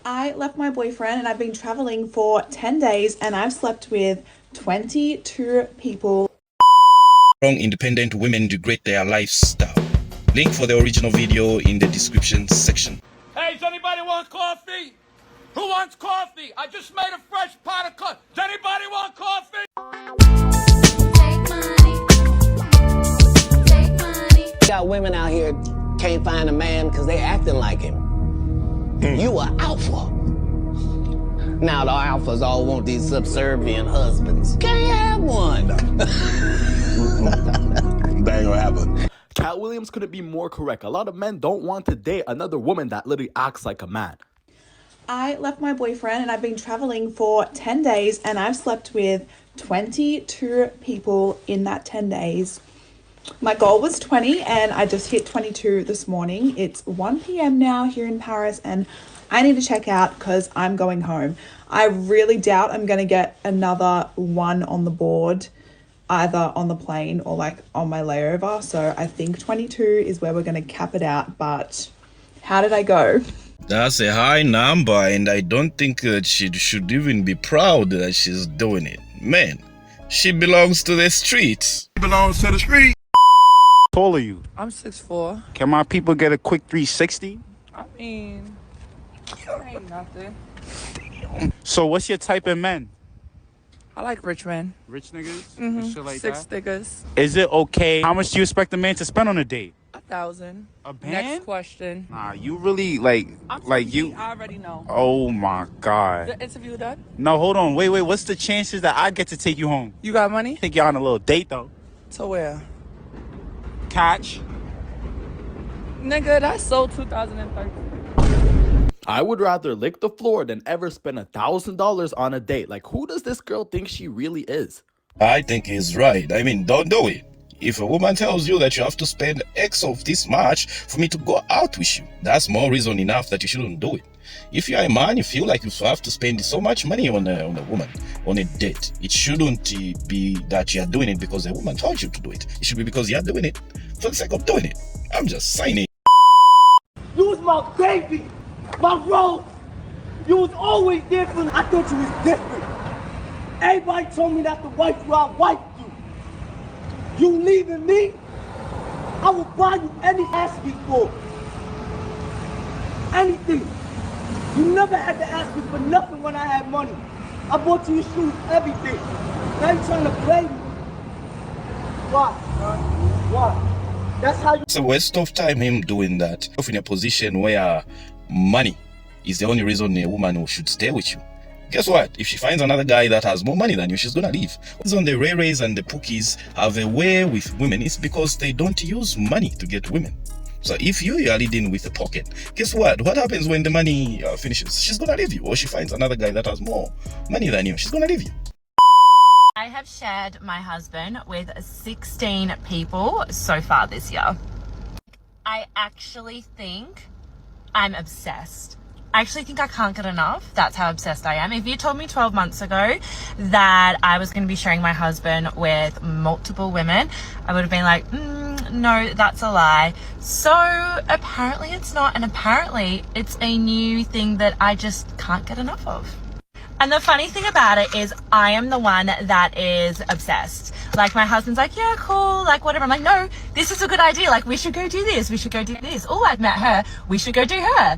I left my boyfriend and I've been traveling for 10 days and I've slept with 22 people. Strong independent women degrade their lifestyle. Link for the original video in the description section. Hey, does anybody want coffee? Who wants coffee? I just made a fresh pot of coffee. Does anybody want coffee? Got women out here can't find a man because they acting like him. You are alpha. Now the alphas all want these subservient husbands. Can't have one. That ain't gonna happen. Cat Williams couldn't be more correct. A lot of men don't want to date another woman that literally acts like a man. I left my boyfriend and I've been traveling for 10 days and I've slept with 22 people in that 10 days. My goal was 20 and I just hit 22 this morning. It's 1 p.m. now here in Paris and I need to check out because I'm going home. I really doubt I'm going to get another one on the board, either on the plane or like on my layover. So I think 22 is where we're going to cap it out. But how did I go? That's a high number, and I don't think that she should even be proud that she's doing it. Man, she belongs to the streets. He belongs to the street. How tall are you? I'm 6'4". Can my people get a quick 360? I mean, that ain't nothing. So what's your type of men? I like rich men. Rich niggas? Mm-hmm. And shit like Six that? figures. Is it okay? How much do you expect a man to spend on a date? 1,000. A band? Next question. Nah, you really like you. I already know. Oh my God. The interview done? No, hold on. Wait. What's the chances that I get to take you home? You got money? I think y'all on a little date though. To where? Catch. Nigga, that's sold 2013. I would rather lick the floor than ever spend $1,000 on a date. Like, who does this girl think she really is? I think he's right. I mean, don't do it. If a woman tells you that you have to spend X of this much for me to go out with you, that's more reason enough that you shouldn't do it. If you are a man, you feel like you have to spend so much money on a woman, on a date. It shouldn't be that you are doing it because a woman told you to do it. It should be because you are doing it for the sake of doing it. I'm just saying. You was my baby, my rose. You was always different. I thought you was different. Everybody told me that the wife you, I wiped you. You leaving me? I will buy you any ask me for. Anything. You never had to ask me for nothing when I had money. I bought you your shoes, everything. Now you trying to play me. Why? Why? That's how you... It's a waste of time him doing that. If in a position where money is the only reason a woman should stay with you. Guess what? If she finds another guy that has more money than you, she's gonna leave. On the Rays and the Pookies have a way with women. It's because they don't use money to get women. So if you are leading with a pocket, guess what? What happens when the money finishes? She's gonna leave you, or she finds another guy that has more money than you. She's gonna leave you. I have shared my husband with 16 people so far this year. I actually think I'm obsessed. I actually think I can't get enough. That's how obsessed I am. If you told me 12 months ago that I was going to be sharing my husband with multiple women, I would have been like, no, that's a lie. So apparently it's not, and apparently it's a new thing that I just can't get enough of. And the funny thing about it is I am the one that is obsessed. Like, my husband's like, yeah, cool, like whatever. I'm like, no, this is a good idea. Like, we should go do this. We should go do this. Oh, I've met her. We should go do her.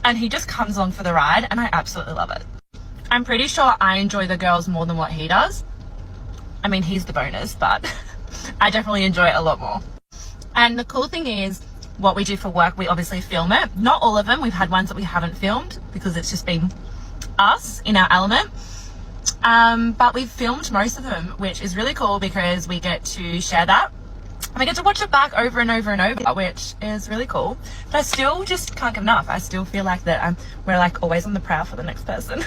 And he just comes along for the ride, and I absolutely love it. I'm pretty sure I enjoy the girls more than what he does. I mean, he's the bonus, but I definitely enjoy it a lot more. And the cool thing is, what we do for work, we obviously film it. Not all of them. We've had ones that we haven't filmed because it's just been us in our element. But we've filmed most of them, which is really cool because we get to share that. And we get to watch it back over and over and over, which is really cool. But I still just can't get enough. I still feel like that we're like always on the prowl for the next person.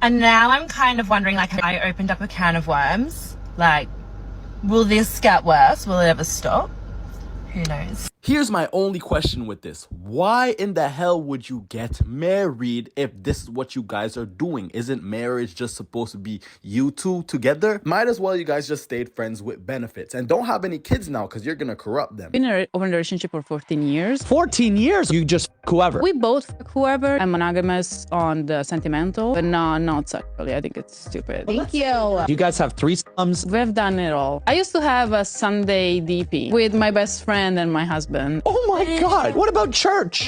And now I'm kind of wondering, like, I opened up a can of worms. Like, will this get worse? Will it ever stop? Who knows? Here's my only question with this. Why in the hell would you get married if this is what you guys are doing? Isn't marriage just supposed to be you two together? Might as well you guys just stayed friends with benefits and don't have any kids now because you're gonna corrupt them. Been in a relationship for 14 years. 14 years? You just whoever. We both fuck whoever. I'm monogamous on the sentimental, but no, not sexually. I think it's stupid. Thank you. Do you guys have threesomes? We've done it all. I used to have a Sunday DP with my best friend and my husband. Oh my God. What about church?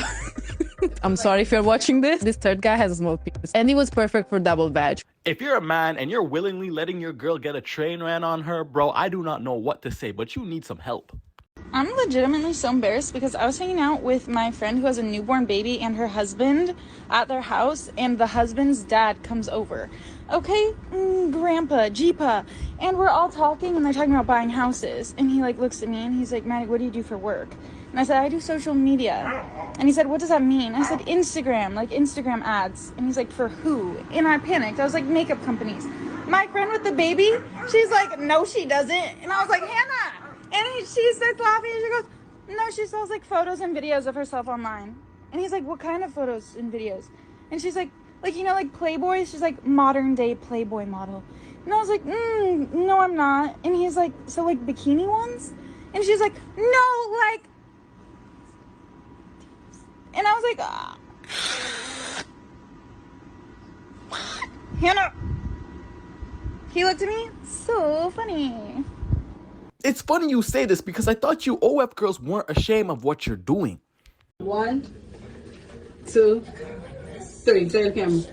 I'm sorry if you're watching this. This third guy has a small penis. And he was perfect for double vag. If you're a man and you're willingly letting your girl get a train ran on her, bro, I do not know what to say, but you need some help. I'm legitimately so embarrassed because I was hanging out with my friend who has a newborn baby and her husband at their house, and the husband's dad comes over. Okay, grandpa, jeepa. And we're all talking and they're talking about buying houses. And he like looks at me and he's like, Maddie, what do you do for work? And I said, I do social media. And he said, what does that mean? I said, Instagram, like Instagram ads. And he's like, for who? And I panicked. I was like, makeup companies. My friend with the baby, she's like, no, she doesn't. And I was like, Hannah. And she starts laughing and she goes, no, she sells like photos and videos of herself online. And he's like, what kind of photos and videos? And she's like, you know, like Playboy? She's like, modern day Playboy model. And I was like, no, I'm not. And he's like, so like bikini ones? And she's like, no, like. And I was like, what? Hannah. He looked at me, so funny. It's funny you say this because I thought you OF girls weren't ashamed of what you're doing. 1, 2, 3. Say the camera.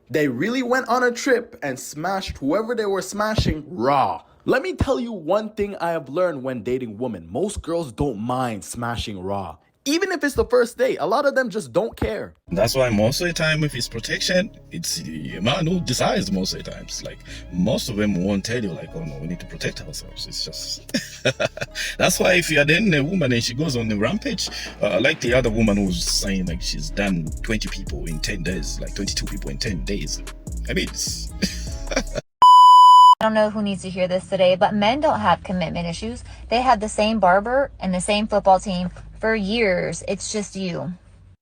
They really went on a trip and smashed whoever they were smashing raw. Let me tell you one thing I have learned when dating women. Most girls don't mind smashing raw. Even if it's the first date, a lot of them just don't care. That's why most of the time, if it's protection, it's the man who decides most of the times. Like, most of them won't tell you, like, oh no, we need to protect ourselves. It's just... That's why if you're dating a woman and she goes on the rampage, like the other woman who's saying, like, she's done 20 people in 10 days, like 22 people in 10 days. I mean, it's... I don't know who needs to hear this today, but men don't have commitment issues. They had the same barber and the same football team for years. It's just you.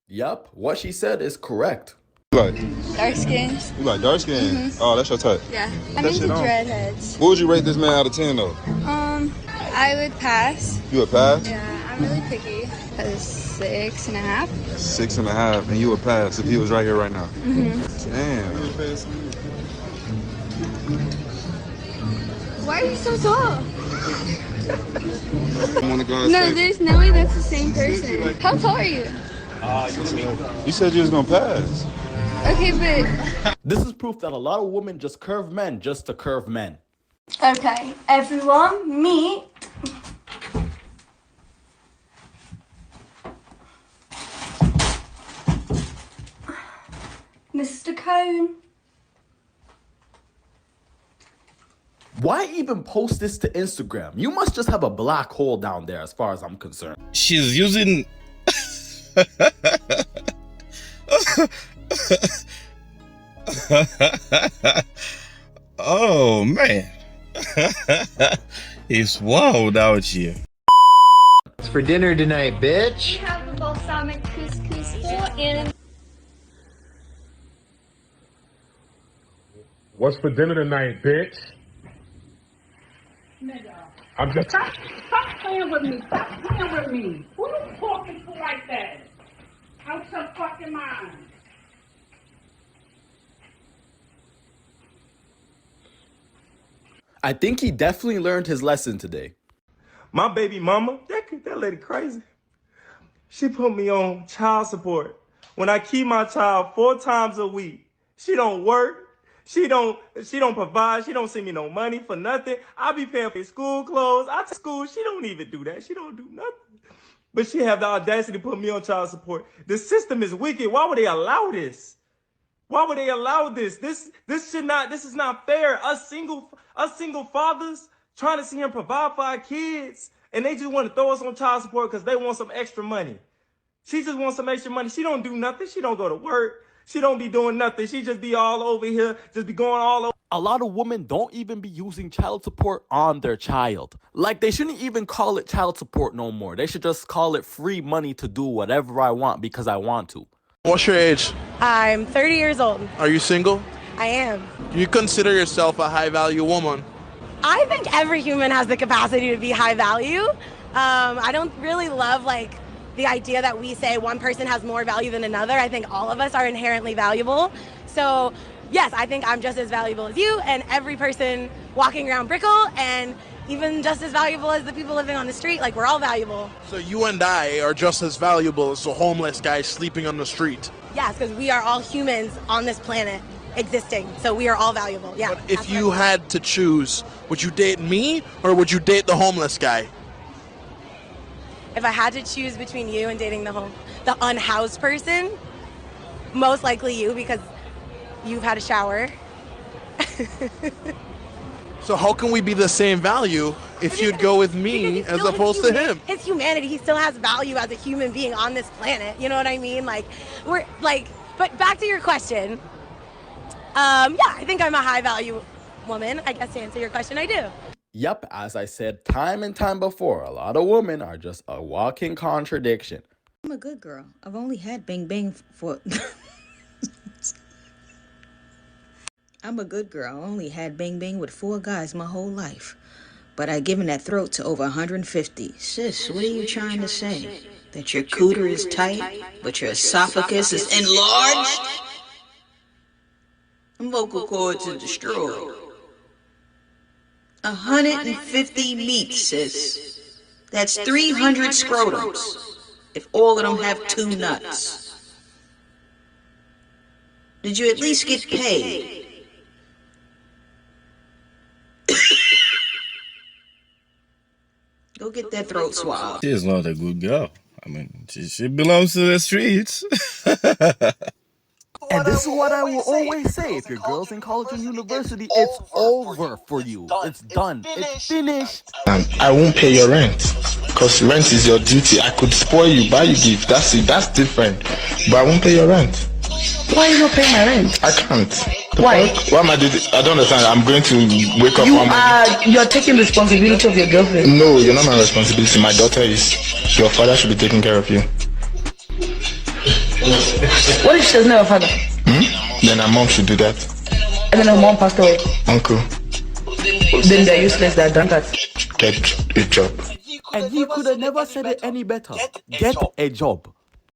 Yup, what she said is correct. Like Dark skin. you like dark skin? Oh, that's your type. Yeah. I'm into dreadheads. What would you rate this man out of 10 though? I would pass. You would pass? Yeah, I'm really picky. 6.5. 6.5, and you would pass if he was right here right now. Damn. Why are you so tall? No, there's no way that's the same person. How tall are you? You said you was gonna pass. Okay, but... This is proof that a lot of women just curve men just to curve men. Okay, everyone, meet... Mr. Cone. Why even post this to Instagram? You must just have a black hole down there as far as I'm concerned. She's using... Oh, man. It's wild out here. It's for dinner tonight, bitch. We have the balsamic couscous and... What's for dinner tonight, bitch? Nigga. I'm just... Stop playing with me. Stop playing with me. Who you talking to like that? Out your fucking mind. I think he definitely learned his lesson today. My baby mama, that lady crazy. She put me on child support. When I keep my child 4 times a week, she don't work. She don't provide. She don't send me no money for nothing. I be paying for school clothes. I to school. She don't even do that. She don't do nothing. But she have the audacity to put me on child support. The system is wicked. Why would they allow this? Why would they allow this? This is not fair. Us single fathers trying to see him provide for our kids, and they just want to throw us on child support because they want some extra money. She just wants some extra money. She don't do nothing. She don't go to work. She don't be doing nothing. She just be all over here, just be going all over. A lot of women don't even be using child support on their child. Like, they shouldn't even call it child support no more. They should just call it free money to do whatever I want because I want to. What's your age? I'm 30 years old. Are you single? I am. Do you consider yourself a high-value woman? I think every human has the capacity to be high value. I don't really love like the idea that we say one person has more value than another. I think all of us are inherently valuable. So yes, I think I'm just as valuable as you and every person walking around Brickell, and even just as valuable as the people living on the street. Like, we're all valuable. So you and I are just as valuable as the homeless guy sleeping on the street. Yes, because we are all humans on this planet existing. So we are all valuable. Yeah. But if you had to choose, would you date me or would you date the homeless guy? If I had to choose between you and dating the unhoused person, most likely you, because you've had a shower. So how can we be the same value if you'd go with me as opposed to him? His humanity, he still has value as a human being on this planet. You know what I mean? Like, we're like, but back to your question. Yeah, I think I'm a high value woman. I guess to answer your question, I do. Yep, as I said time and time before, a lot of women are just a walking contradiction. I'm a good girl. I've only had bang bang for... I'm a good girl. I only had bang bang with 4 guys my whole life. But I've given that throat to over 150. Sis, what are you trying to say? That your cooter is tight, but your esophagus is enlarged? And vocal cords are destroyed. 150 meats, sis. That's 300 scrotums. If all of them have 2 nuts. Did you at least get paid? Go get that throat swab. She's not a good girl. I mean, she belongs to the streets. And this is what I will always say. If your girl's in college and university, it's over for you. It's done. It's finished. I won't pay your rent because rent is your duty. I could spoil you, buy you gift. That's it. That's different. But I won't pay your rent. Why are you not paying my rent? I can't. Why? Why am I doing this? I don't understand. I'm going to wake up one morning. You're taking responsibility of your girlfriend. No, you're not my responsibility. My daughter is. Your father should be taking care of you. What if she doesn't have a father? Then her mom should do that. And then her mom passed away. Uncle. Then they're useless, they're drunkards. Get a job. And he could have never said it any better. Get a job.